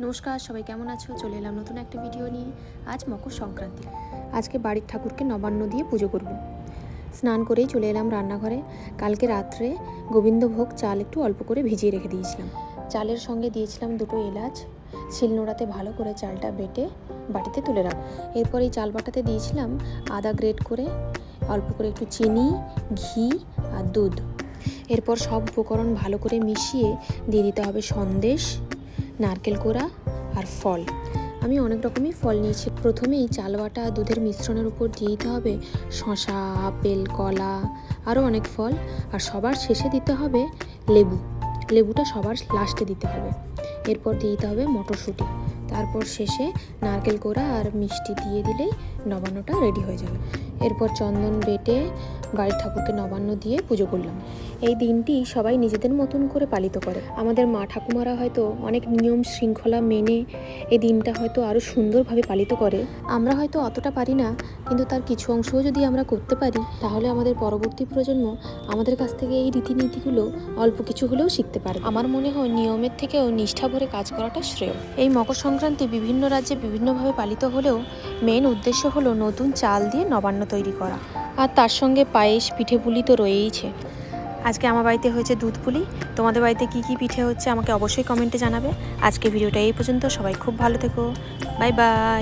নমস্কার, সবাই কেমন আছো? চলে এলাম নতুন একটা ভিডিও নিয়ে। আজ মকর সংক্রান্তি। আজকে বাড়ির ঠাকুরকে নবান্ন দিয়ে পুজো করব। স্নান করেই চলে এলাম রান্নাঘরে। কালকে রাত্রে গোবিন্দভোগ চাল একটু অল্প করে ভিজিয়ে রেখে দিয়েছিলাম। চালের সঙ্গে দিয়েছিলাম 2টো এলাচ। শিলনোড়াতে ভালো করে চালটা বেটে বাটিতে তুলে রাখ। এরপর এই চাল বাটাতে দিয়েছিলাম আদা গ্রেট করে, অল্প করে একটু চিনি, ঘি আর দুধ। এরপর সব উপকরণ ভালো করে মিশিয়ে দিয়ে দিতে হবে সন্দেশ, নারকেল কোড়া আর ফল। আমি অনেক রকমই ফল নিয়েছি। প্রথমেই চাল বাটা দুধের মিশ্রণের উপর দিয়ে দিতে হবে শসা, আপেল, কলা, আরও অনেক ফল। আর সবার শেষে দিতে হবে লেবু। লেবুটা সবার লাস্টে দিতে হবে। এরপর দিয়ে দিতে হবে মটরশুঁটি। তারপর শেষে নারকেল কোড়া আর মিষ্টি দিয়ে দিলেই নবান্নটা রেডি হয়ে যাবে। এরপর চন্দন বেটে বাড়ির ঠাকুরকে নবান্ন দিয়ে পুজো করলাম। এই দিনটি সবাই নিজেদের মতন করে পালিত করে। আমাদের মা ঠাকুমারা হয়তো অনেক নিয়ম শৃঙ্খলা মেনে এই দিনটা হয়তো আরও সুন্দরভাবে পালিত করে। আমরা হয়তো অতটা পারি না, কিন্তু তার কিছু অংশও যদি আমরা করতে পারি, তাহলে আমাদের পরবর্তী প্রজন্ম আমাদের কাছ থেকে এই রীতিনীতিগুলো অল্প কিছু হলেও শিখতে পারে। আমার মনে হয় নিয়মের থেকেও নিষ্ঠা ভরে কাজ করাটা শ্রেয়। এই মকর সংক্রান্তি বিভিন্ন রাজ্যে বিভিন্নভাবে পালিত হলেও মেন উদ্দেশ্য হলো নতুন চাল দিয়ে নবান্ন তৈরি করা, আর তার সঙ্গে পায়েস, পিঠে পুলি তো রয়েইছে। আজকে আমার বাড়িতে হয়েছে দুধ পুলি। তোমাদের বাড়িতে কি কি পিঠে হচ্ছে আমাকে অবশ্যই কমেন্টে জানাবে। আজকে ভিডিওটা এই পর্যন্ত। সবাই খুব ভালো থেকো। Bye bye.